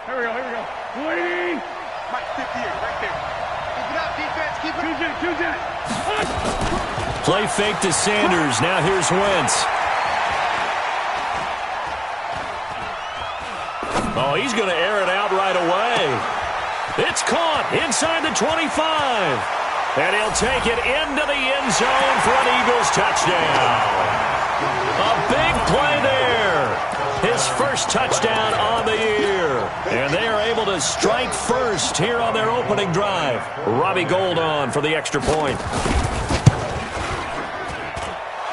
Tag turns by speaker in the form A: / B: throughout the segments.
A: Here we go. Waiting.
B: Right there. Keep it up, defense. Keep it up.
A: Choose it.
C: Play fake to Sanders. Now here's Wentz. Oh, he's going to air it out right away. It's caught inside the 25. And he'll take it into the end zone for an Eagles touchdown. A big play there. His first touchdown on the year. And they are able to strike first here on their opening drive. Robbie Gould on for the extra point.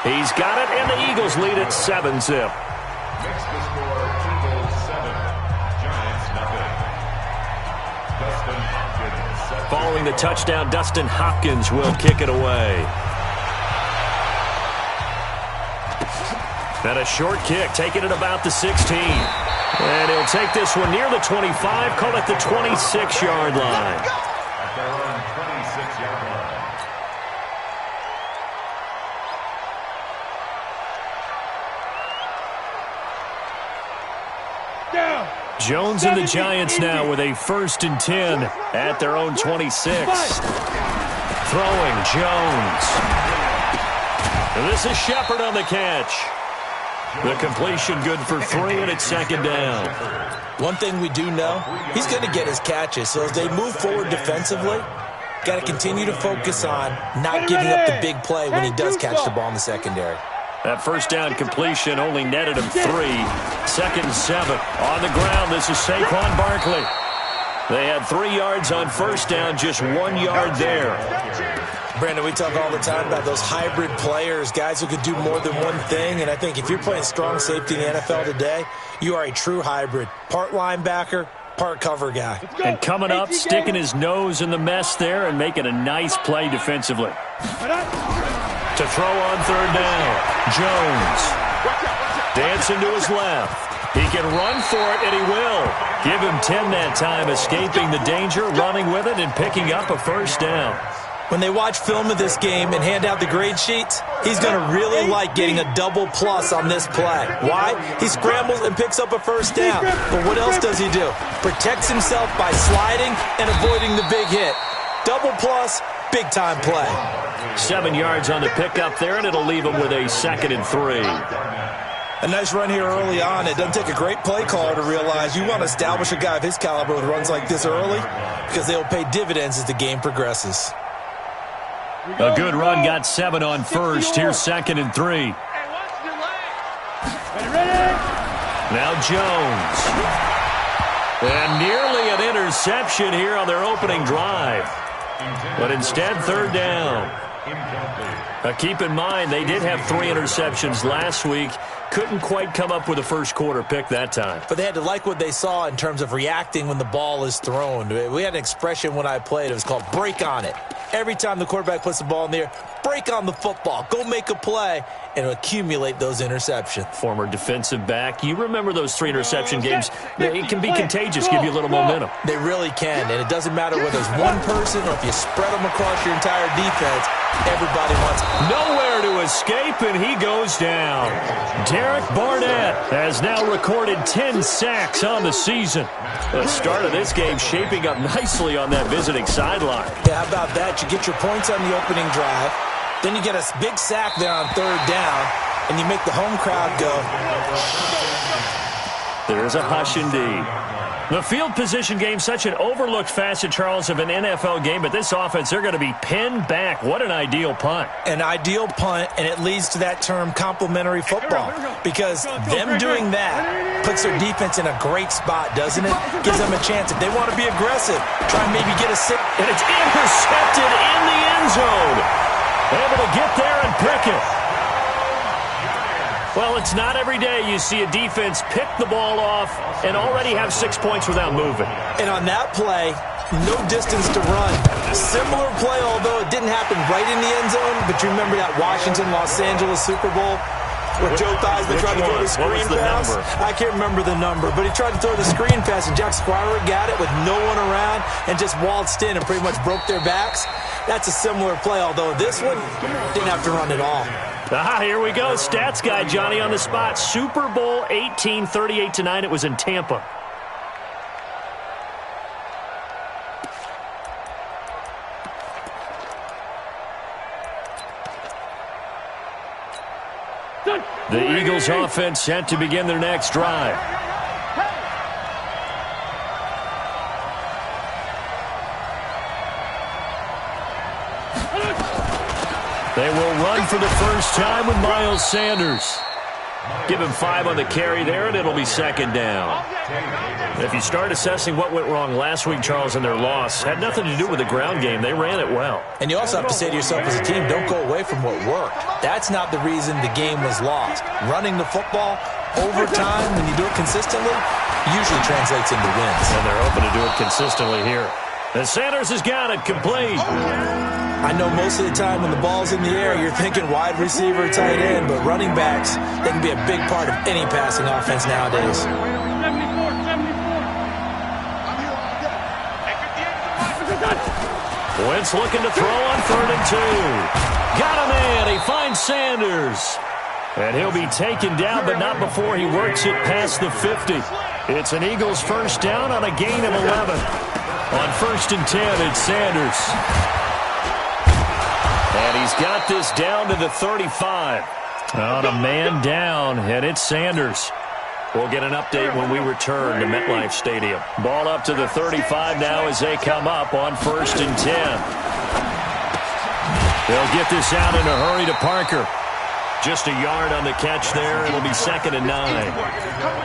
C: He's got it, and the Eagles lead at 7-zip.
D: Makes the score Eagles 7, Giants nothing. Dustin Hopkins.
C: Following the touchdown, Dustin Hopkins will kick it away. And a short kick, taking it about the 16. And he'll take this one near the 25, call it the 26-yard line.
D: At their own 26-yard line.
C: Jones and the Giants now with a 1st and 10 at their own 26. Throwing Jones. And this is Shepard on the catch. The completion good for 3, and it's 2nd down.
E: One thing we do know, he's going to get his catches. So as they move forward defensively, got to continue to focus on not giving up the big play when he does catch the ball in the secondary.
C: That 1st down completion only netted him 3. 2nd and 7. On the ground, this is Saquon Barkley. They had 3 yards on 1st down, just 1 yard there.
E: Brandon, we talk all the time about those hybrid players, guys who could do more than one thing. And I think if you're playing strong safety in the NFL today, you are a true hybrid. Part linebacker, part cover guy.
C: And coming up, sticking his nose in the mess there and making a nice play defensively. To throw on 3rd down, Jones. Dancing to his left. He can run for it, and he will. Give him 10 that time, escaping the danger, running with it, and picking up a 1st down.
E: When they watch film of this game and hand out the grade sheets, he's going to really like getting a double plus on this play. Why? He scrambles and picks up a 1st down. But what else does he do? Protects himself by sliding and avoiding the big hit. Double plus, big-time play.
C: 7 yards on the pickup there, and it'll leave him with a 2nd and 3.
E: A nice run here early on. It doesn't take a great play caller to realize you want to establish a guy of his caliber with runs like this early because they'll pay dividends as the game progresses.
C: A good run, got 7 on 1st. Here's 2nd and 3. Now Jones. And nearly an interception here on their opening drive. But instead, 3rd down. Now keep in mind, they did have 3 interceptions last week. Couldn't quite come up with a first quarter pick that time.
E: But they had to like what they saw in terms of reacting when the ball is thrown. We had an expression when I played. It was called break on it. Every time the quarterback puts the ball in the air, break on the football. Go make a play and accumulate those interceptions.
C: Former defensive back. You remember those 3 interception games. It can be contagious, give you a little momentum.
E: They really can, and it doesn't matter whether it's one person or if you spread them across your entire defense. Everybody wants
C: nowhere to escape, and he goes down. Derek Barnett has now recorded 10 sacks on the season. The start of this game shaping up nicely on that visiting sideline.
E: Yeah, how about that? You get your points on the opening drive. Then you get a big sack there on 3rd down, and you make the home crowd go.
C: There's a hush indeed. The field position game, such an overlooked facet, Charles, of an NFL game, but this offense, they're going to be pinned back. What an ideal punt.
E: An ideal punt, and it leads to that term complementary football, because them doing that puts their defense in a great spot, doesn't it? Gives them a chance. If they want to be aggressive, try and maybe get a sit.
C: And it's intercepted in the end zone. Able to get there and pick it. Well, it's not every day you see a defense pick the ball off and already have 6 points without moving.
E: And on that play, no distance to run. Similar play, although it didn't happen right in the end zone, but you remember that Washington-Los Angeles Super Bowl where Joe Theismann tried to throw the screen pass? I can't remember the number, but he tried to throw the screen pass, and Jack Squire got it with no one around and just waltzed in and pretty much broke their backs. That's a similar play, although this one didn't have to run at all.
C: Here we go. Stats guy Johnny on the spot. Super Bowl 18, 38-9. It was in Tampa. The Eagles offense set to begin their next drive. They will run for the first time with Miles Sanders. Give him 5 on the carry there, and it'll be second down. If you start assessing what went wrong last week, Charles, in their loss, had nothing to do with the ground game. They ran it well.
E: And you also have to say to yourself as a team, don't go away from what worked. That's not the reason the game was lost. Running the football over time, when you do it consistently, usually translates into wins.
C: And they're hoping to do it consistently here. And Sanders has got it complete.
E: I know most of the time when the ball's in the air, you're thinking wide receiver, tight end, but running backs, they can be a big part of any passing offense nowadays.
B: 74.
C: Wentz looking to throw on 3rd and 2. Got him in. He finds Sanders. And he'll be taken down, but not before he works it past the 50. It's an Eagles first down on a gain of 11. On 1st and 10, it's Sanders. And he's got this down to the 35. On a man down, and it's Sanders. We'll get an update when we return to MetLife Stadium. Ball up to the 35 now as they come up on 1st and 10. They'll get this out in a hurry to Parker. Just a yard on the catch there. It'll be 2nd and 9.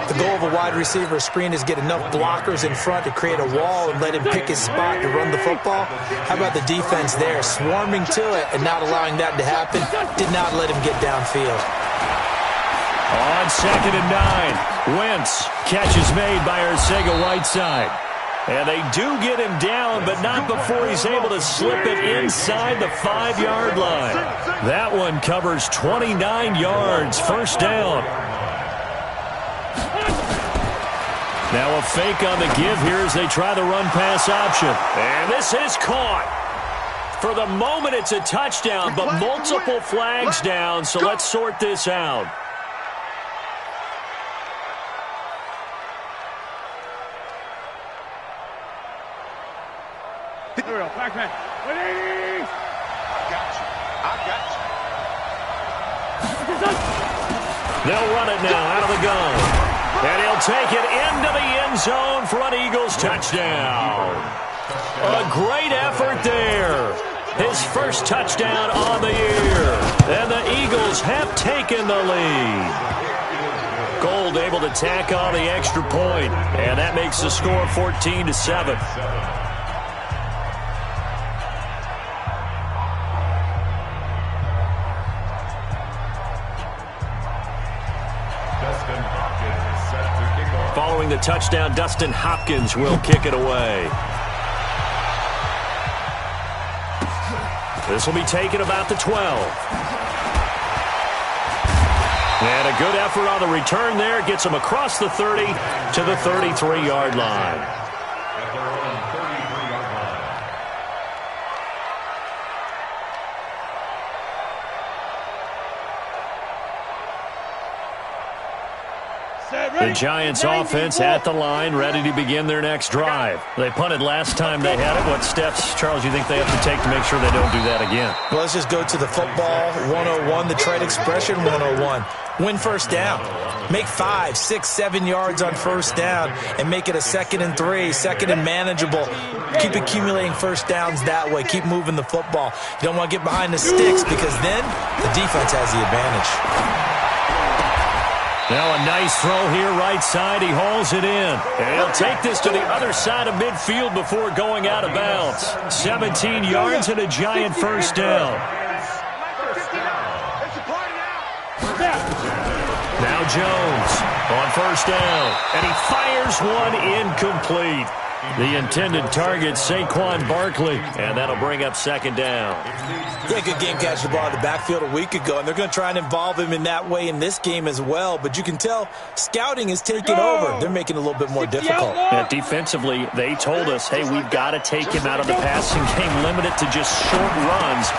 E: The goal of a wide receiver screen is get enough blockers in front to create a wall and let him pick his spot to run the football. How about the defense there, swarming to it and not allowing that to happen? Did not let him get downfield.
C: On 2nd and 9, Wentz. Catch is made by Arcega-Whiteside. And they do get him down, but not before he's able to slip it inside the 5-yard line. That one covers 29 yards, first down. Now a fake on the give here as they try the run-pass option. And this is caught. For the moment, it's a touchdown, but multiple flags down, so let's sort this out.
A: Back man. 180.
B: I got you.
C: They'll run it now out of the gun. And he'll take it into the end zone for an Eagles touchdown. A great effort there. His first touchdown on the year. And the Eagles have taken the lead. Gold able to tack on the extra point. And that makes the score 14-7. Following the touchdown, Dustin Hopkins will kick it away. This will be taken about the 12. And a good effort on the return there. Gets him across the 30 to the 33-yard line. The Giants offense at the line, ready to begin their next drive. They punted last time they had it. What steps, Charles, you think they have to take to make sure they don't do that again?
E: Well, let's just go to the football 101, the trade expression 101. Win first down. Make 5, 6, 7 yards on first down and make it a 2nd and 3, 2nd and manageable. Keep accumulating first downs that way. Keep moving the football. You don't want to get behind the sticks because then the defense has the advantage.
C: Now a nice throw here, right side. He hauls it in. And he'll take this to the other side of midfield before going out of bounds. 17 yards and a Giant first down. Now Jones on first down. And he fires one incomplete. The intended target, Saquon Barkley. And that'll bring up 2nd down.
E: Yeah, good game catching the ball in the backfield a week ago, and they're going to try and involve him in that way in this game as well. But you can tell scouting is taking over. They're making it a little bit more difficult.
C: Yeah, defensively, they told us, hey, we've got to take him out of the passing game, limit it to just short runs.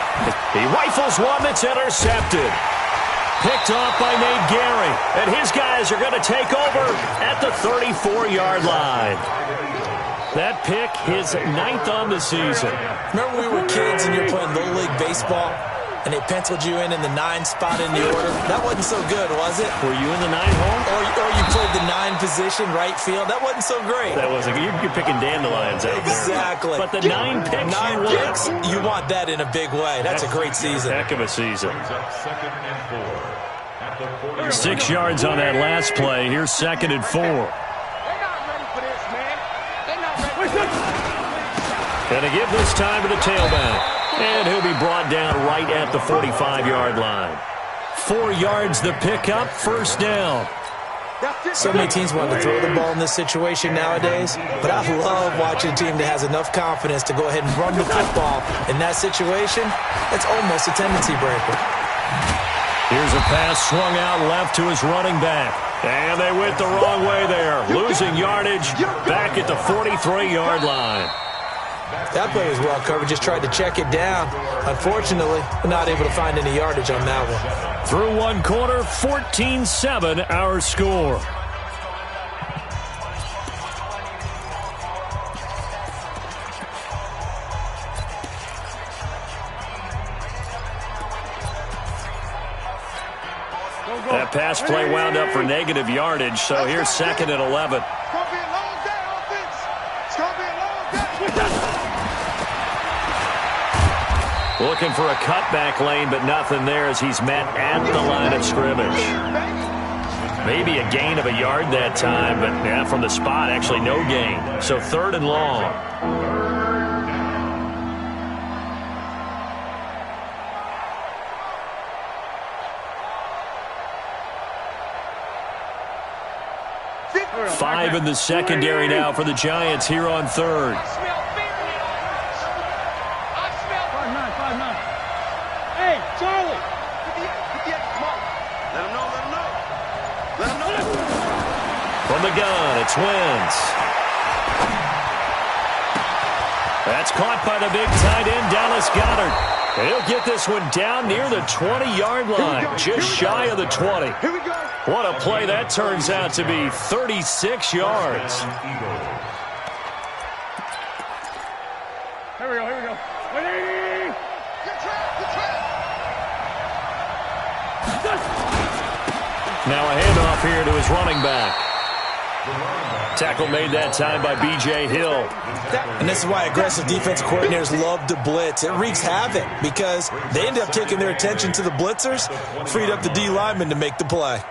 C: He rifles one that's intercepted. Picked off by Nate Gary. And his guys are going to take over at the 34-yard line. That pick, his 9th on the season.
E: Remember when we were kids and you're playing Little League Baseball? and they penciled you in the 9 spot in the order. That wasn't so good, was it?
C: Were you in the 9 hole?
E: Or you played the 9 position, right field. That wasn't so great.
C: That wasn't. You're picking dandelions out there.
E: Exactly.
C: But the 9 picks,
E: 9 picks, you want that in a big way. That's a great season.
C: Heck of a season.
D: Second and 4 at the 40.
C: 6 yards on that last play. Here's 2nd and 4.
B: They're not ready for this, man. They're not ready.
C: Going to give this time to the tailback. And he'll be brought down right at the 45-yard line. 4 yards the pickup, first down.
E: So many teams want to throw the ball in this situation nowadays, but I love watching a team that has enough confidence to go ahead and run the football. In that situation, it's almost a tendency breaker.
C: Here's a pass swung out left to his running back. And they went the wrong way there, losing yardage back at the 43-yard line.
E: That play was well covered, just tried to check it down. Unfortunately, not able to find any yardage on that one.
C: Through one quarter, 14-7 our score. That pass play wound up for negative yardage, so here's 2nd and 11.
B: It's going to be a long day, offense. It's going to be a long day.
C: Looking for a cutback lane, but nothing there as he's met at the line of scrimmage. Maybe a gain of a yard that time, but yeah, from the spot, actually no gain. So 3rd and long. Five in the secondary now for the Giants here on 3rd.
A: Hey, Charlie!
B: Let him know. Let him know.
C: From the gun, it's Wentz. That's caught by the big tight end, Dallas Goedert. And he'll get this one down near the 20-yard line, just shy of the 20.
B: Here we go.
C: What a play that turns out to be, 36 yards.
A: Here we go. 180!
B: Good trap.
C: Now a handoff here to his running back. Tackle made that time by B.J. Hill.
E: And this is why aggressive defensive coordinators love to blitz. It wreaks havoc because they end up taking their attention to the blitzers, freed up the D lineman to make the play.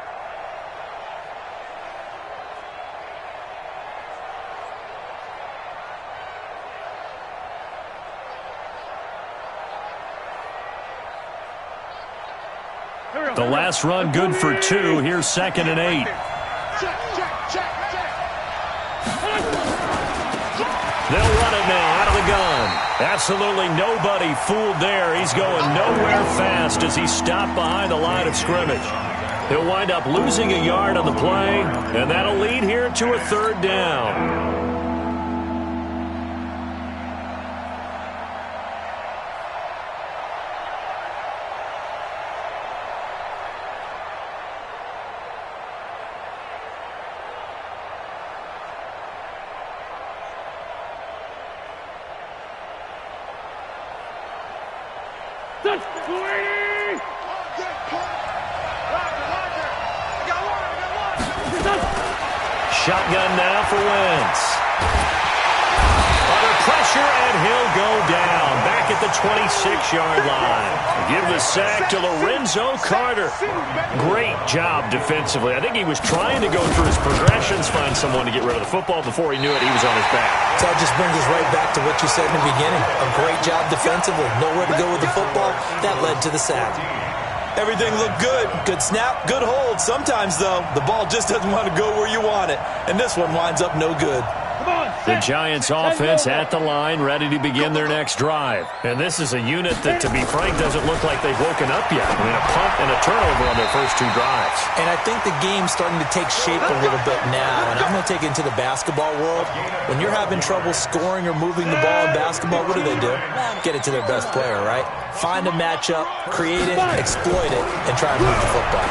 C: The last run good for 2. Here's 2nd and 8.
B: Check.
C: They'll run it now out of the gun. Absolutely nobody fooled there. He's going nowhere fast as he stopped behind the line of scrimmage. He'll wind up losing a yard on the play, and that'll lead here to a 3rd down. Shotgun now for Wentz. Under pressure, and he'll go down. Back at the 26-yard line. Give the sack to Lorenzo Carter. Great job defensively. I think he was trying to go through his progressions, find someone to get rid of the football. Before he knew it, he was on his back.
E: So it just brings us right back to what you said in the beginning. A great job defensively. Nowhere to go with the football. That led to the sack. Everything looked good. Good snap, good hold. Sometimes, though, the ball just doesn't want to go where you want it. And this one winds up no good.
C: The Giants offense at the line, ready to begin their next drive. And this is a unit that, to be frank, doesn't look like they've woken up yet. I mean, a punt and a turnover on their first 2 drives.
E: And I think the game's starting to take shape a little bit now. And I'm going to take it into the basketball world. When you're having trouble scoring or moving the ball in basketball, what do? Get it to their best player, right? Find a matchup, create it, exploit it, and try and move the football.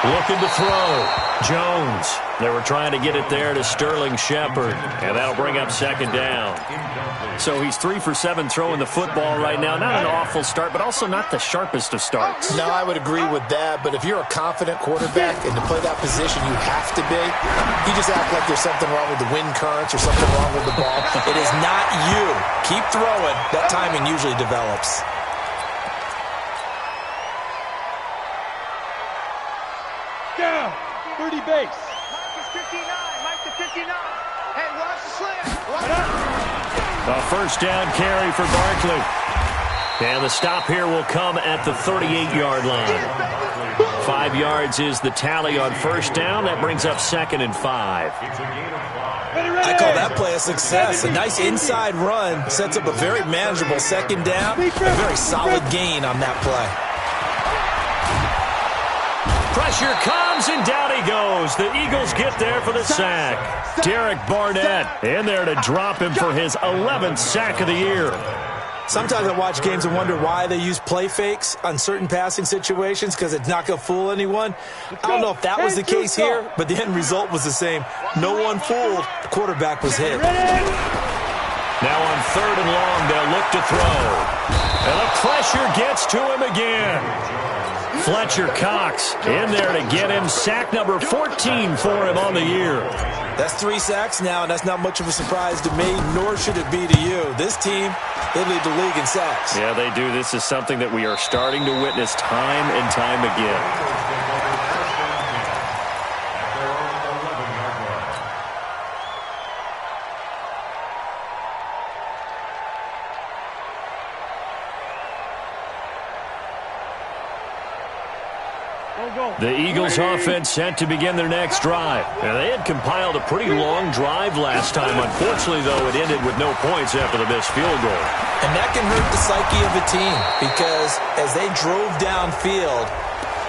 C: Looking to throw. Jones. They were trying to get it there to Sterling Shepard, and that'll bring up second down. So he's 3 for 7 throwing the football right now. Not an awful start, but also not the sharpest of starts.
F: No, I would agree with that, but if you're a confident quarterback and to play that position you have to be, you just act like there's something wrong with the wind currents or something wrong with the ball.
E: It is not you. Keep throwing. That timing usually develops.
A: Down. 30 base.
B: Mike is 59. Mike to 59. Hey, watch the slant.
C: A first down carry for Barkley. And the stop here will come at the 38-yard line. 5 yards is the tally on first down. That brings up 2nd and 5.
E: I call that play a success. A nice inside run sets up a very manageable second down. A very solid gain on that play.
C: Pressure comes, and down he goes. The Eagles get there for the sack. Derek Barnett in there to drop him for his 11th sack of the year.
E: Sometimes I watch games and wonder why they use play fakes on certain passing situations because it's not going to fool anyone. I don't know if that was the case here, but the end result was the same. No one fooled. The quarterback was hit.
C: Now on 3rd and long, they'll look to throw. And the pressure gets to him again. Fletcher Cox in there to get him sack number 14 for him on the year.
E: That's 3 sacks now, and that's not much of a surprise to me, nor should it be to you. This team, they lead the league in sacks.
C: Yeah, they do. This is something that we are starting to witness time and time again. The Eagles offense set to begin their next drive. Now, they had compiled a pretty long drive last time. Unfortunately, though, it ended with no points after the missed field goal.
E: And that can hurt the psyche of a team because as they drove downfield,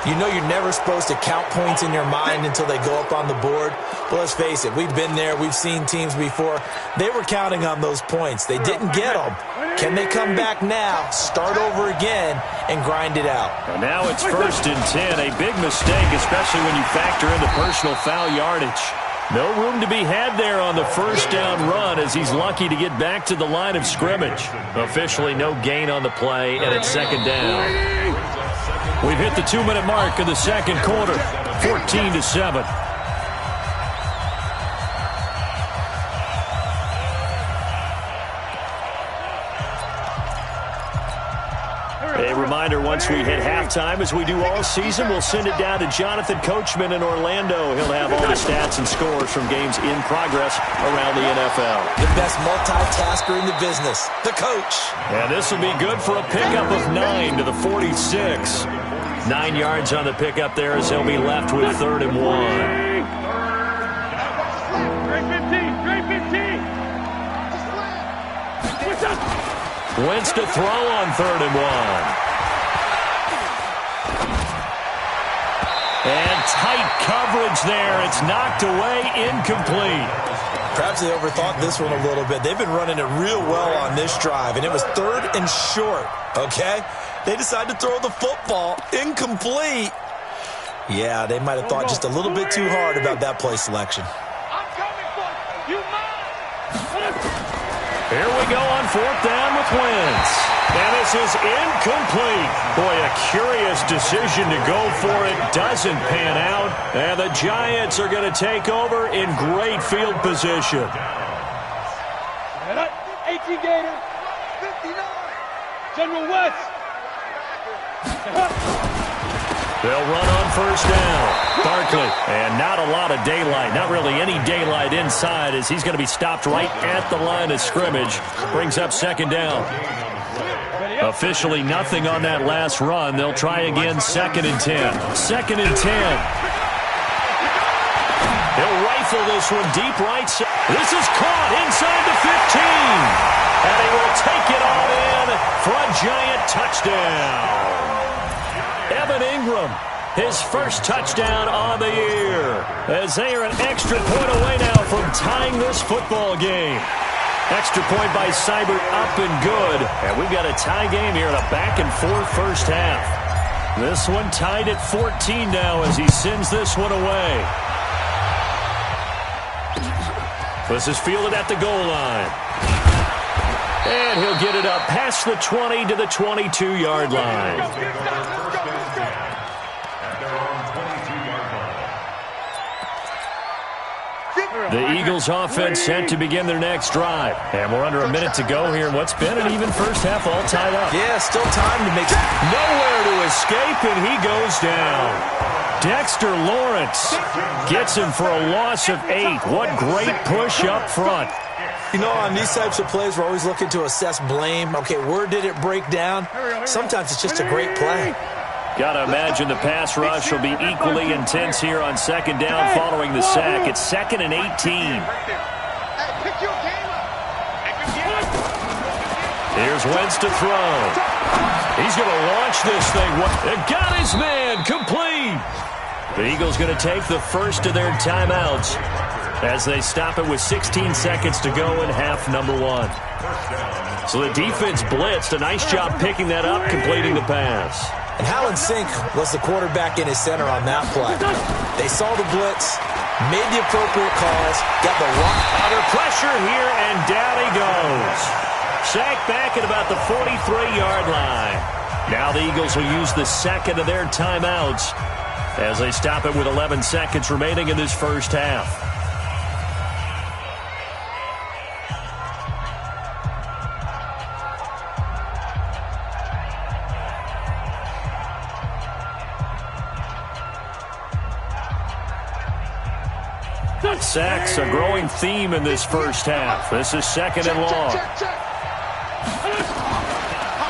E: you know you're never supposed to count points in your mind until they go up on the board. But let's face it, we've been there. We've seen teams before. They were counting on those points. They didn't get them. Can they come back now, start over again, and grind it out?
C: And now it's 1st and 10. A big mistake, especially when you factor in the personal foul yardage. No room to be had there on the first down run as he's lucky to get back to the line of scrimmage. Officially no gain on the play, and it's 2nd down. We've hit the 2-minute mark of the second quarter, 14-7. A reminder, once we hit halftime, as we do all season, we'll send it down to Jonathan Coachman in Orlando. He'll have all the stats and scores from games in progress around the NFL.
E: The best multitasker in the business, the coach.
C: And this will be good for a pickup of 9 to the 46. 9 yards on the pickup there as he'll be left with 3rd and 1. Wentz to throw on 3rd and 1. And tight coverage there. It's knocked away, incomplete.
E: Perhaps they overthought this one a little bit. They've been running it real well on this drive, and it was 3rd and short, okay? They decided to throw the football, incomplete. Yeah, they might have thought just a little bit too hard about that play selection.
B: I'm coming for you. You mine.
C: Here we go on 4th down with Wentz. And this is incomplete. Boy, a curious decision to go for it. Doesn't pan out. And the Giants are going to take over in great field position.
A: 18 Gator.
B: 59.
A: General West.
C: They'll run on 1st down. Barkley. And not a lot of daylight. Not really any daylight inside as he's going to be stopped right at the line of scrimmage. Brings up 2nd down. Officially nothing on that last run. They'll try again 2nd and 10. 2nd and 10. He'll rifle this one deep right side. This is caught inside the 15. And he will take it all in for a Giant touchdown. Evan Ingram, his first touchdown on the year, as they are an extra point away now from tying this football game. Extra point by Seibert, up and good. And we've got a tie game here in a back-and-forth first half. This one tied at 14 now as he sends this one away. This is fielded at the goal line. And he'll get it up past the 20 to the 22-yard line. The Eagles offense set to begin their next drive. And we're under a minute to go here in what's been an even first half, all tied up.
E: Yeah, still time to make
C: nowhere to escape, and he goes down. Dexter Lawrence gets him for a loss of 8. What great push up front.
E: You know, on these types of plays, we're always looking to assess blame. Okay, where did it break down? Sometimes it's just a great play.
C: Got to imagine the pass rush will be equally intense here on second down following the sack. It's 2nd and 18. Here's Wentz to throw. He's going to launch this thing. Got his man complete. The Eagles going to take the first of their timeouts as they stop it with 16 seconds to go in half number 1. So the defense blitzed. A nice job picking that up, completing the pass.
E: And how in sync was the quarterback in his center on that play? They saw the blitz, made the appropriate calls, got the right
C: under pressure here, and down he goes. Sacked back at about the 43-yard line. Now the Eagles will use the second of their timeouts as they stop it with 11 seconds remaining in this first half. Sacks, a growing theme in this first half. This is 2nd and long.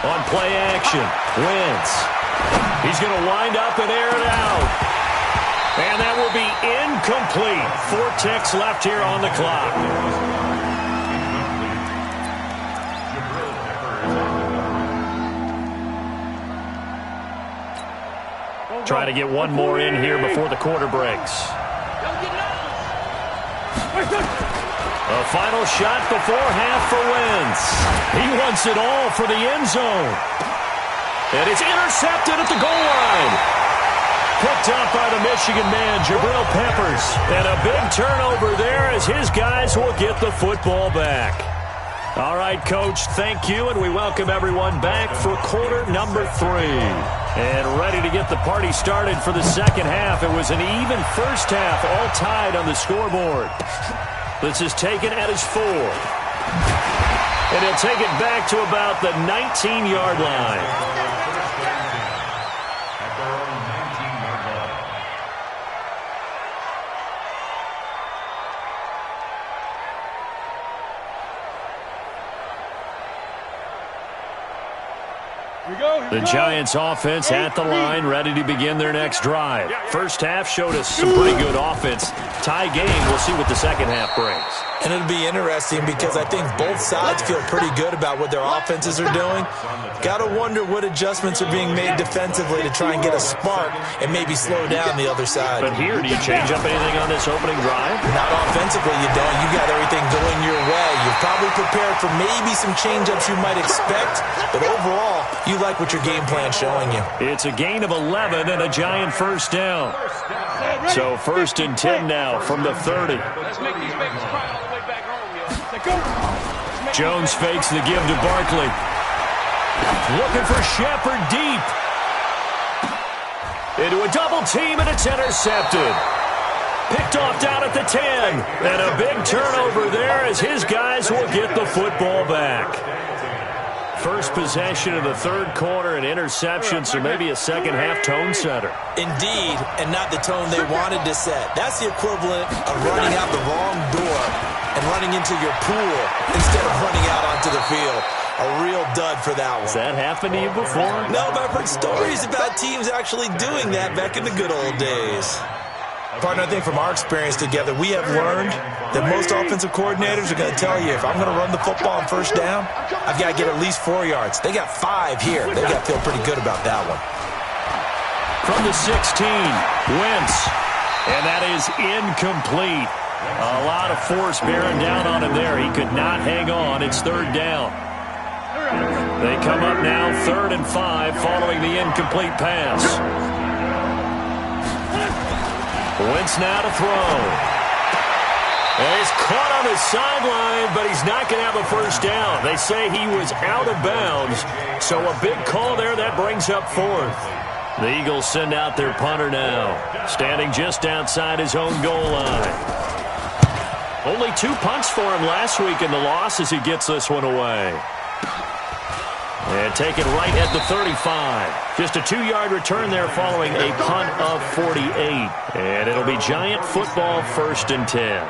C: On play action, Wentz. He's going to wind up and air it out. And that will be incomplete. 4 ticks left here on the clock. Try to get one more in here before the quarter breaks. A final shot before half for Wentz. He wants it all for the end zone. And it's intercepted at the goal line. Picked up by the Michigan man, Jabril Peppers. And a big turnover there as his guys will get the football back. All right, Coach, thank you, and we welcome everyone back for quarter number 3. And ready to get the party started for the second half. It was an even first half, all tied on the scoreboard. This is taken at his 4. And he'll take it back to about the 19-yard line. The Giants offense at the line, ready to begin their next drive. First half showed us some pretty good offense. Tie game, we'll see what the second half brings.
E: And it'll be interesting because I think both sides feel pretty good about what their offenses are doing. Got to wonder what adjustments are being made defensively to try and get a spark and maybe slow down the other side.
C: But here, do you change up anything on this opening drive?
E: Not offensively, you don't. You got everything going your way. You're probably prepared for maybe some change-ups you might expect, but overall, you like what your game plan's showing you.
C: It's a gain of 11 and a Giant first down. So 1st and 10 now from the 30.
B: Let's make these babies cry all the way back home, yo.
C: Jones fakes the give to Barkley. Looking for Shepard deep. Into a double team, and it's intercepted. Picked off down at the 10. And a big turnover there as his guys will get the football back. First possession of the third quarter, an interception, so maybe a second half tone setter.
E: Indeed, and not the tone they wanted to set. That's the equivalent of running out the wrong door and running into your pool instead of running out onto the field. A real dud for that one.
C: Has that happened to you before?
E: No, but I've heard stories about teams actually doing that back in the good old days. Partner, I think from our experience together, we have learned that most offensive coordinators are going to tell you, if I'm going to run the football on first down, I've got to get at least 4 yards. They got 5 here. They got to feel pretty good about that one.
C: From the 16, Wentz. And that is incomplete. A lot of force bearing down on him there. He could not hang on. It's third down. They come up now 3rd and 5 following the incomplete pass. Wentz now to throw. And he's caught on his sideline, but he's not going to have a first down. They say he was out of bounds, so a big call there. That brings up 4th. The Eagles send out their punter now, standing just outside his own goal line. Only 2 punts for him last week in the loss as he gets this one away. And take it right at the 35. Just a 2-yard return there following a punt of 48. And it'll be Giant football 1st and 10.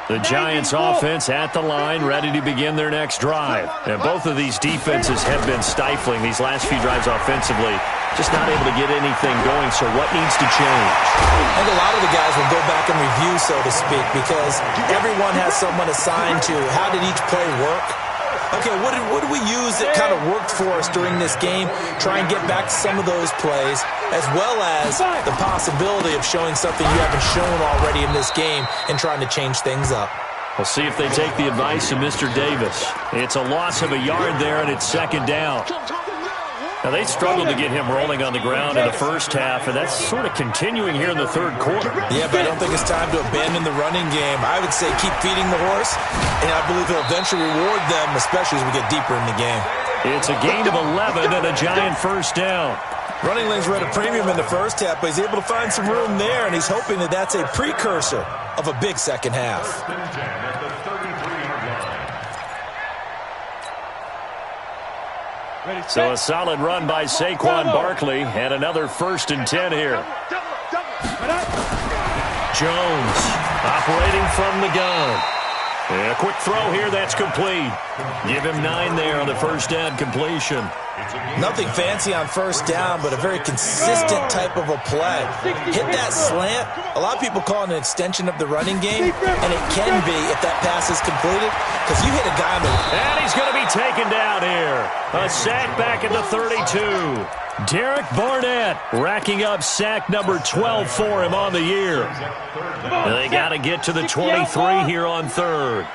C: The Giants offense at the line, ready to begin their next drive. And both of these defenses have been stifling these last few drives offensively. Just not able to get anything going, so what needs to change?
E: I think a lot of the guys will go back and review, so to speak, because everyone has someone assigned to how did each play work. Okay, what did we use that kind of worked for us during this game? Try and get back to some of those plays, as well as the possibility of showing something you haven't shown already in this game and trying to change things up.
C: We'll see if they take the advice of Mr. Davis. It's a loss of a yard there, and it's 2nd down. Now, they struggled to get him rolling on the ground in the first half, and that's sort of continuing here in the 3rd quarter.
E: Yeah, but I don't think it's time to abandon the running game. I would say keep feeding the horse, and I believe he'll eventually reward them, especially as we get deeper in the game.
C: It's a gain of 11 and a Giant first down.
E: Running lanes were at a premium in the first half, but he's able to find some room there, and he's hoping that that's a precursor of a big second half.
C: So a solid run by Saquon Barkley, and another 1st and 10 here. Jones operating from the gun. And a quick throw here, that's complete. Give him 9 there on the first down completion.
E: Nothing fancy on first down, but a very consistent type of a play. Hit that slant. A lot of people call it an extension of the running game, and it can be if that pass is completed, because you hit a guy.
C: And he's going to be taken down here. A sack back at the 32. Derek Barnett racking up sack number 12 for him on the year. And they got to get to the 23 here on 3rd.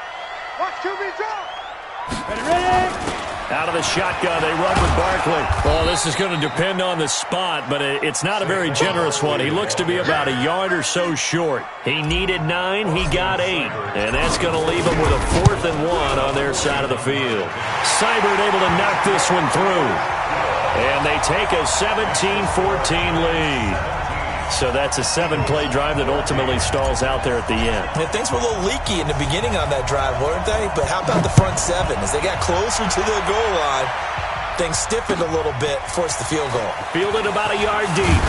C: Out of the shotgun, they run with Barkley. Well, this is going to depend on the spot, but it's not a very generous one. He looks to be about a yard or so short. He needed 9, he got 8. And that's going to leave him with a 4th and 1 on their side of the field. Seibert able to knock this one through. And they take a 17-14 lead. So that's a 7-play drive that ultimately stalls out there at the end.
E: And things were a little leaky in the beginning on that drive, weren't they? But how about the front 7? As they got closer to the goal line, things stiffened a little bit, forced the field goal.
C: Fielded about a yard deep.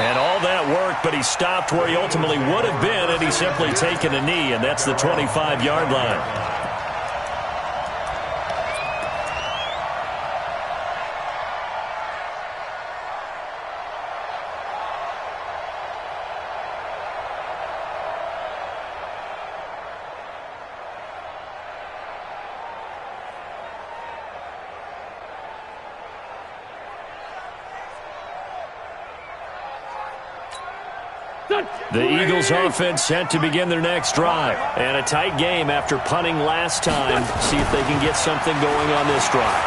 C: And all that worked, but he stopped where he ultimately would have been, and he's simply taken a knee, and that's the 25-yard line. The Eagles offense set to begin their next drive. And a tight game after punting last time. See if they can get something going on this drive.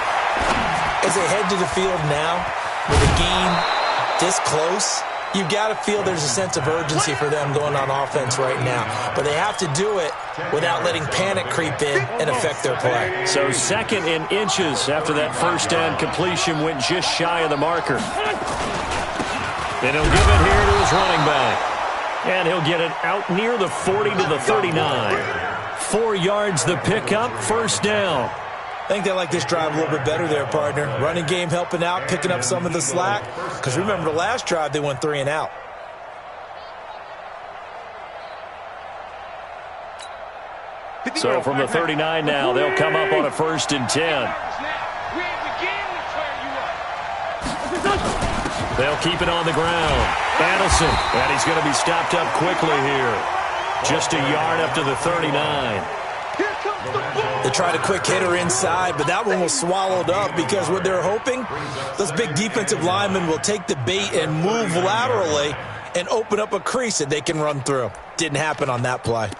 E: As they head to the field now, with a game this close, you've got to feel there's a sense of urgency for them going on offense right now. But they have to do it without letting panic creep in and affect their play.
C: So 2nd in inches after that first down completion went just shy of the marker. And he'll give it here to his running back. And he'll get it out near the 40 to the 39. 4 yards the pickup, first down.
E: I think they like this drive a little bit better there, partner. Running game helping out, picking up some of the slack. Because remember, the last drive they went 3 and out.
C: So from the 39 now, they'll come up on a 1st and 10. They'll keep it on the ground. Adelson, and he's going to be stopped up quickly here. Just a yard up to the 39.
E: They tried a quick hitter inside, but that one was swallowed up because what they're hoping, those big defensive linemen will take the bait and move laterally and open up a crease that they can run through. Didn't happen on that play.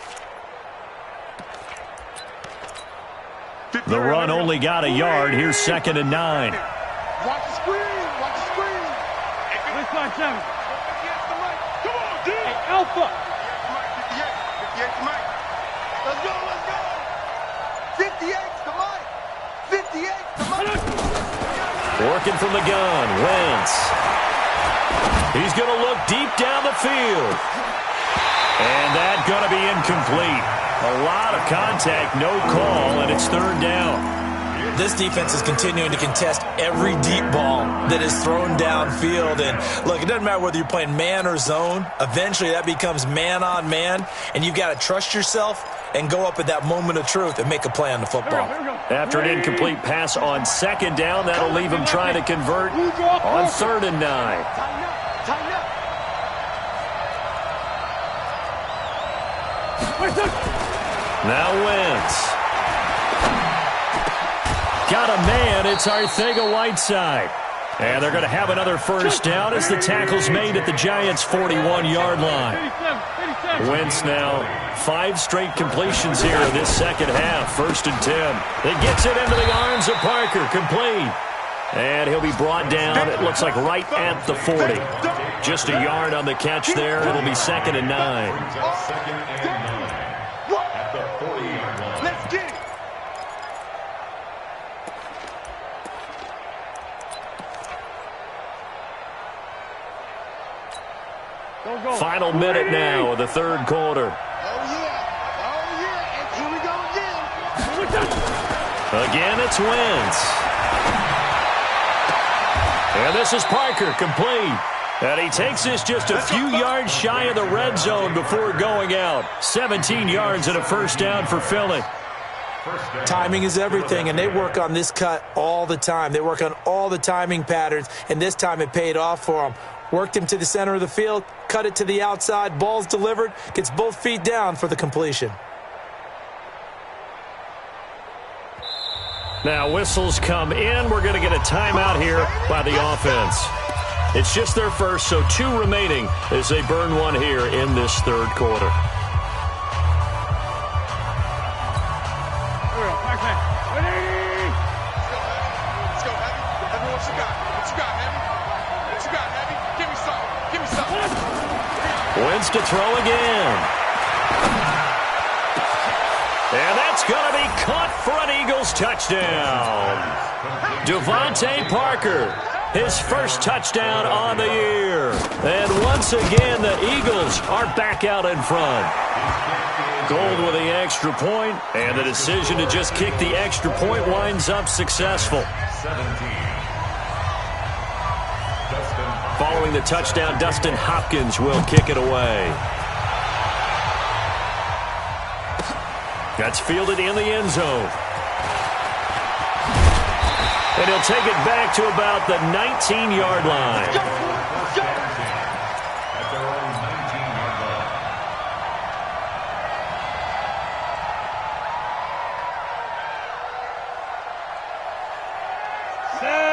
C: The run only got a yard. Here's 2nd and 9.
B: Watch the screen. Watch the screen.
A: Let's find 7.
B: Come on, dude.
A: Hey, Alpha.
B: 58 to Mike. Let's go, let's go. 58 to Mike. 58 to Mike.
C: Working from the gun, Wentz. He's going to look deep down the field. And that's going to be incomplete. A lot of contact, no call, and it's 3rd down.
E: This defense is continuing to contest every deep ball that is thrown downfield. And, look, it doesn't matter whether you're playing man or zone. Eventually, that becomes man-on-man, and you've got to trust yourself and go up at that moment of truth and make a play on the football.
C: After an incomplete pass on 2nd down, that'll leave him trying to convert on 3rd and 9.
B: Tighten up. Tighten up.
C: Now Wentz. Got a man. It's Arcega-Whiteside. And they're going to have another 1st down as the tackle's made at the Giants' 41-yard line. Wentz now 5 straight completions here in this 2nd half. 1st and 10. It gets it into the arms of Parker. Complete. And he'll be brought down, it looks like right at the 40. Just a yard on the catch there. It'll be 2nd and 9.
D: 2nd and 9 at the 40-yard line.
B: Let's get it.
C: Final minute now of the 3rd quarter.
B: Oh, yeah. And here we go again.
C: Again, it's Wentz. And this is Parker, complete. And he takes this just a few yards shy of the red zone before going out. 17 yards and a 1st down for Philly.
E: Timing is everything, and they work on this cut all the time. They work on all the timing patterns, and this time it paid off for them. Worked him to the center of the field, cut it to the outside, ball's delivered, gets both feet down for the completion.
C: Now whistles come in. We're going to get a timeout here by the offense. It's just their first, so 2 remaining as they burn one here in this 3rd quarter.
B: Let's go, Heavy. Heavy, what you got? What you got, Heavy? What you got, Heavy? Give me something. Give me something.
C: Wentz to throw again. And that's going to be caught for an Eagles touchdown. Devontae Parker, his 1st touchdown on the year. And once again, the Eagles are back out in front. Gold with the extra point, and the decision to just kick the extra point winds up successful.
D: 17.
C: Following the touchdown, Dustin Hopkins will kick it away. That's fielded in the end zone. And he'll take it back to about the 19-yard line.
D: At their own 19-yard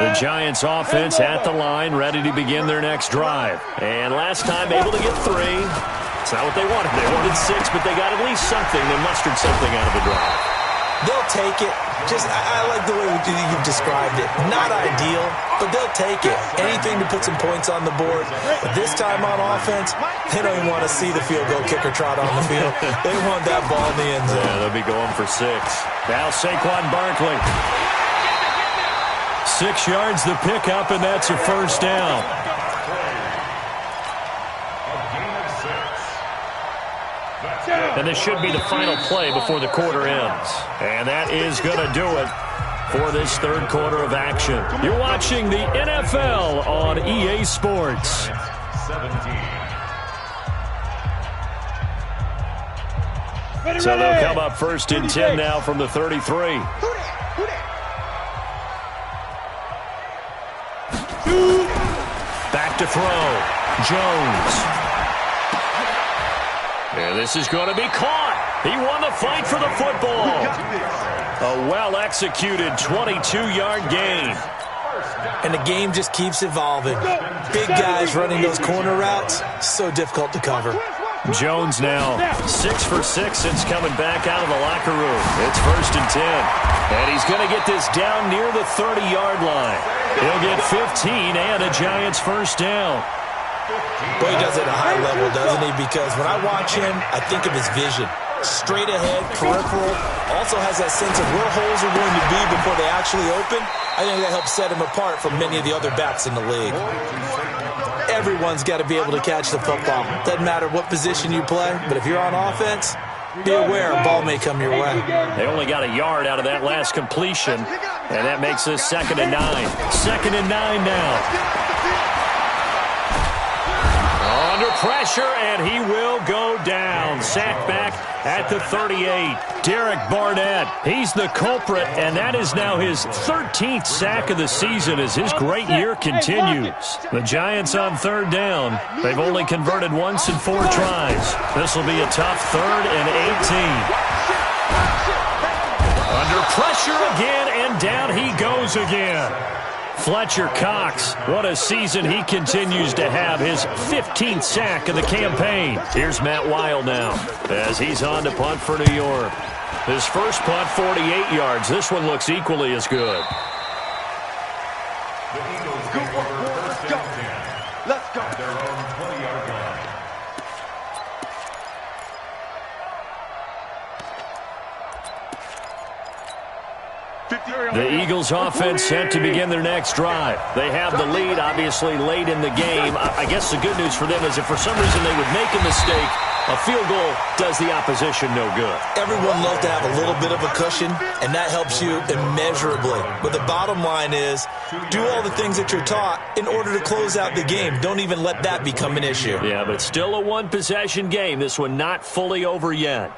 D: line.
C: The Giants offense at the line, ready to begin their next drive. And last time able to get 3. It's not what they wanted. They wanted 6, but they got at least something. They mustered something out of the drive.
E: They'll take it. I like the way you've described it. Not ideal, but they'll take it. Anything to put some points on the board. But this time on offense, they don't even want to see the field goal kicker trot on the field. They want that ball in the end zone.
C: Yeah, they'll be going for 6. Now Saquon Barkley. 6 yards the pickup, and that's a 1st down. And this should be the final play before the quarter ends. And that is going to do it for this 3rd quarter of action. You're watching the NFL on EA Sports.
D: 17.
C: So they'll come up 1st and 10 now from the 33. Back to throw. Jones. And this is going to be caught. He won the fight for the football. A well-executed 22-yard gain.
E: And the game just keeps evolving. Big guys running those corner routes, so difficult to cover.
C: Jones now 6 for 6 since coming back out of the locker room. It's 1st and 10. And he's going to get this down near the 30-yard line. He'll get 15 and a Giants first down.
E: Boy, he does it at a high level, doesn't he? Because when I watch him, I think of his vision. Straight ahead, peripheral, also has that sense of where holes are going to be before they actually open. I think that helps set him apart from many of the other backs in the league. Everyone's got to be able to catch the football. Doesn't matter what position you play, but if you're on offense, be aware a ball may come your way.
C: They only got a yard out of that last completion, and that makes this 2nd and 9. 2nd and 9 now. Under pressure, and he will go down. Sacked back at the 38. Derek Barnett, he's the culprit, and that is now his 13th sack of the season as his great year continues. The Giants on 3rd down. They've only converted once in 4 tries. This will be a tough 3rd and 18. Under pressure again, and down he goes again. Fletcher Cox, what a season he continues to have, his 15th sack of the campaign. Here's Matt Wild now as he's on to punt for New York. His first punt, 48 yards. This one looks equally as good.
B: Let's go.
D: At their own 20-yard line.
C: The Eagles offense set to begin their next drive. They have the lead, obviously, late in the game. I guess the good news for them is if for some reason they would make a mistake, a field goal does the opposition no good.
E: Everyone loves to have a little bit of a cushion, and that helps you immeasurably. But the bottom line is, do all the things that you're taught in order to close out the game. Don't even let that become an issue.
C: Yeah, but it's still a one-possession game. This one not fully over yet.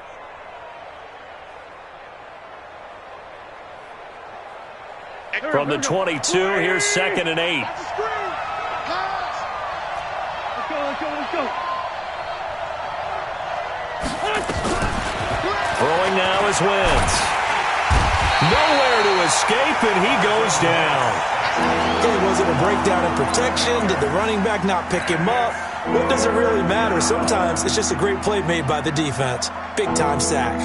C: From the 22, here's 2nd and 8.
A: Let's go.
C: Throwing now is Wentz. Nowhere to escape, and he goes down.
E: Was it a breakdown in protection? Did the running back not pick him up? What does it really matter? Sometimes it's just a great play made by the defense. Big-time sack.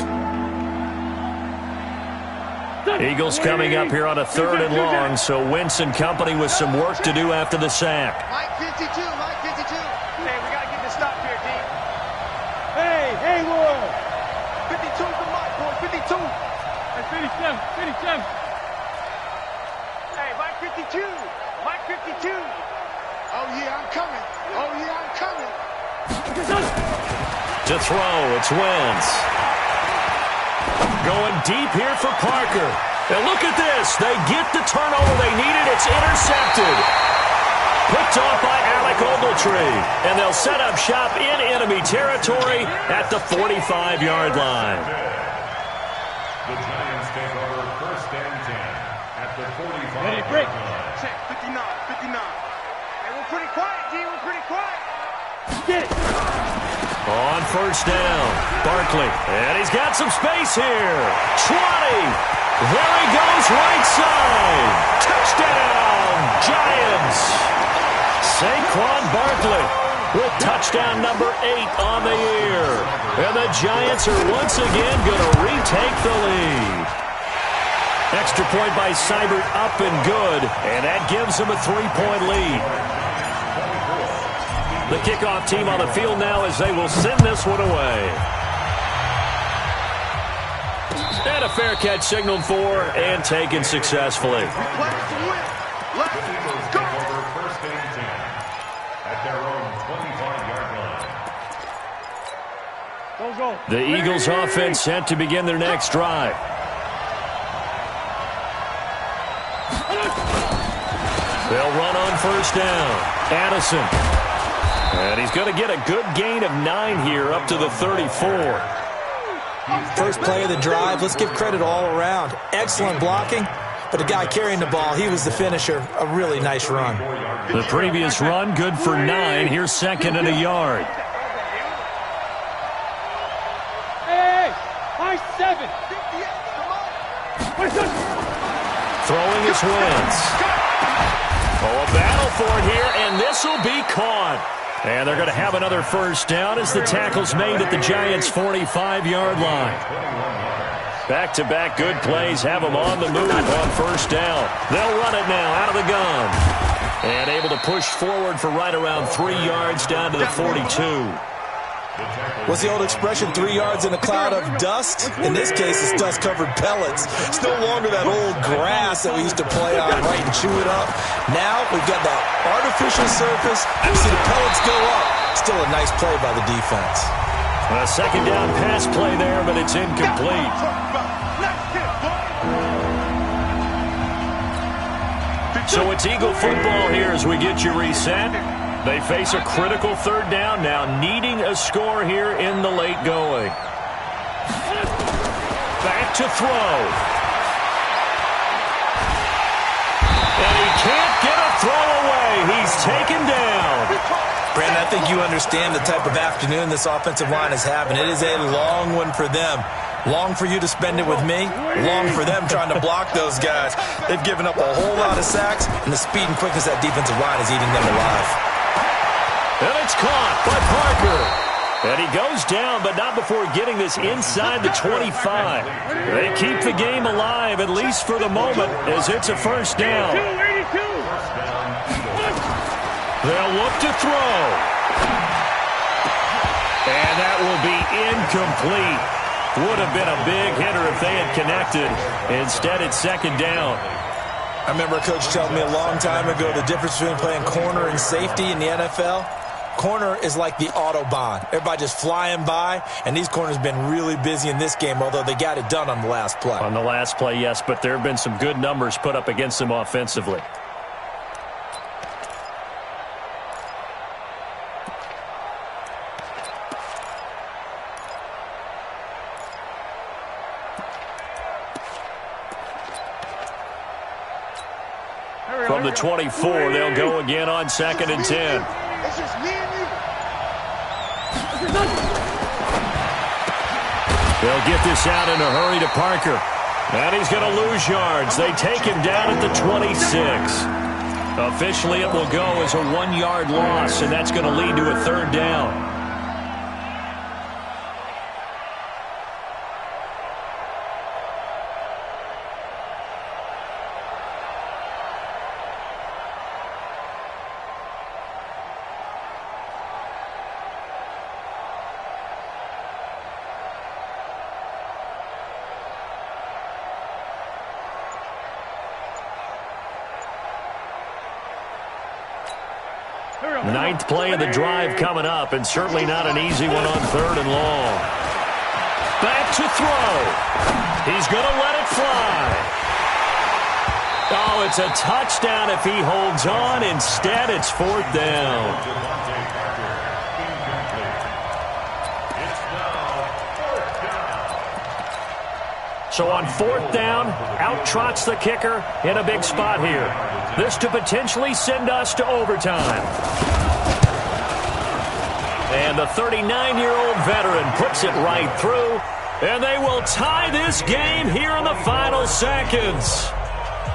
C: Eagles coming up here on a 3rd and long, so Wentz and company with some work to do after the sack.
B: Mike 52.
A: Hey, we got to get this stop here, D. Hey, Will.
B: 52 to Mike, boy. 52.
A: Hey, 57. Hey, Mike 52.
B: Oh, yeah, I'm coming.
C: To throw, it's Wentz. Going deep here for Parker. And look at this. They get the turnover they needed. It's intercepted. Picked off by Alec Ogletree. And they'll set up shop in enemy territory at the 45-yard line.
D: The Giants take over 1st and 10 at the 45-yard
A: break.
D: line.
B: Check, 59.
A: Hey, we're pretty quiet, D. We're pretty quiet. Get it.
C: On 1st down, Barkley. And he's got some space here. 20. There he goes, right side. Touchdown, Giants. Saquon Barkley with touchdown number 8 on the year. And the Giants are once again going to retake the lead. Extra point by Seibert up and good. And that gives them a 3-point lead. The kickoff team on the field now as they will send this one away. And a fair catch signaled for and taken successfully.
B: Let's
D: Eagles
B: go.
D: take over 1st and 10 at their own 25-yard line.
A: Go.
C: The Eagles offense set to begin their next drive. They'll run on 1st down. Addison. And he's going to get a good gain of 9 here up to the 34.
E: First play of the drive, let's give credit all around. Excellent blocking, but the guy carrying the ball, he was the finisher. A really nice run.
C: The previous run, good for 9. Here's 2nd and a yard.
A: Hey, high 7.
C: Throwing his Wentz. Oh, a battle for it here, and this will be caught. And they're going to have another first down as the tackle's made at the Giants' 45-yard line. Back-to-back good plays have them on the move on first down. They'll run it now out of the gun. And able to push forward for right around 3 yards down to the 42.
E: What's the old expression, 3 yards in a cloud of dust? In this case, it's dust-covered pellets. It's no longer that old grass that we used to play on, right, and chew it up. Now we've got that artificial surface. You see the pellets go up. Still a nice play by the defense.
C: A second down pass play there, but it's incomplete. So it's Eagle football here as we get you reset. They face a critical third down now, needing a score here in the late going. Back to throw. And he can't get a throw away. He's taken down.
E: Brandon, I think you understand the type of afternoon this offensive line is having. It is a long one for them. Long for you to spend it with me. Long for them trying to block those guys. They've given up a whole lot of sacks, and the speed and quickness of that defensive line is eating them alive.
C: And it's caught by Parker. And he goes down, but not before getting this inside the 25. They keep the game alive, at least for the moment, as it's a first down. They'll look to throw. And that will be incomplete. Would have been a big hitter if they had connected. Instead, it's second down.
E: I remember a coach telling me a long time ago the difference between playing corner and safety in the NFL. Corner is like the Autobahn. Everybody just flying by, and these corners have been really busy in this game, although they got it done on the last play.
C: On the last play, yes, but there have been some good numbers put up against them offensively. From the 24, they'll go again on 2nd and 10.
B: It's just me and you.
C: They'll get this out in a hurry to Parker. And he's going to lose yards. They take him down at the 26. Officially, it will go as a 1-yard loss, and that's going to lead to a third down. Ninth play of the drive coming up, and certainly not an easy one on 3rd and long. Back to throw. He's going to let it fly. Oh, it's a touchdown if he holds on. Instead, it's 4th down. So on 4th down, out trots the kicker in a big spot here. This to potentially send us to overtime. And the 39-year-old veteran puts it right through, and they will tie this game here in the final seconds.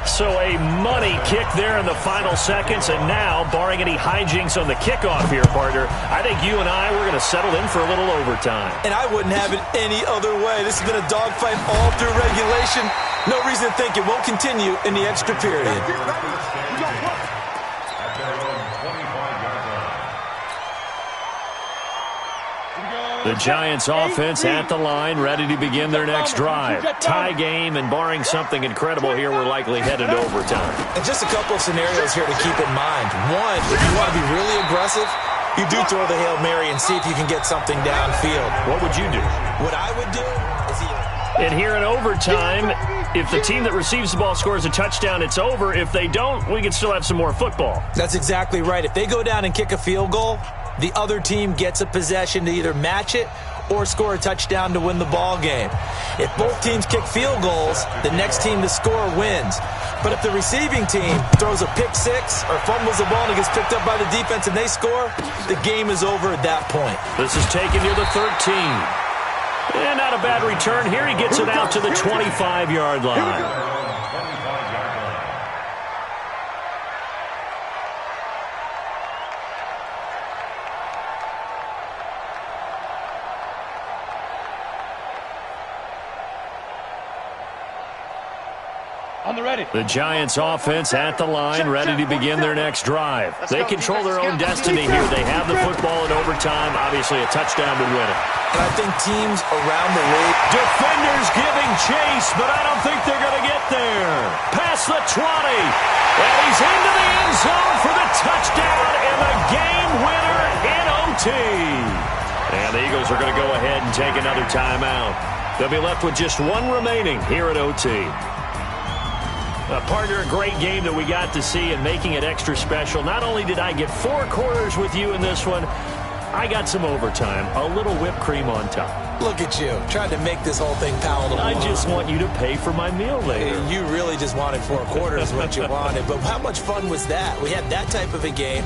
C: So a money kick there in the final seconds, and now, barring any hijinks on the kickoff here, partner, I think you and I, we're going to settle in for a little overtime.
E: And I wouldn't have it any other way. This has been a dogfight all through regulation. No reason to think it won't continue in the extra period.
C: The Giants offense at the line, ready to begin their next drive. Tie game, and barring something incredible here, we're likely headed to overtime.
E: And just a couple of scenarios here to keep in mind. One, if you want to be really aggressive, you do throw the Hail Mary and see if you can get something downfield.
C: What would you do?
E: What I would do is
C: And here in overtime, if the team that receives the ball scores a touchdown, it's over. If they don't, we can still have some more football.
E: That's exactly right. If they go down and kick a field goal, the other team gets a possession to either match it or score a touchdown to win the ball game. If both teams kick field goals, the next team to score wins. But if the receiving team throws a pick six or fumbles the ball and it gets picked up by the defense and they score, the game is over at that point.
C: This is taken near the 13. And not a bad return here. He gets it out to the 25-yard line.
A: On the ready.
C: The Giants offense at the line, ready to begin their next drive. They control their own destiny here. They have the football in overtime. Obviously, a touchdown would win it.
E: And I think teams around the league.
C: Defenders giving chase, but I don't think they're going to get there. Past the 20. And he's into the end zone for the touchdown and the game winner in OT. And the Eagles are going to go ahead and take another timeout. They'll be left with just one remaining here at OT. Partner, a great game that we got to see and making it extra special. Not only did I get 4 quarters with you in this one, I got some overtime, a little whipped cream on top.
E: Look at you, trying to make this whole thing palatable.
C: I just want you to pay for my meal later.
E: You really just wanted 4 quarters, what you wanted. But how much fun was that? We had that type of a game.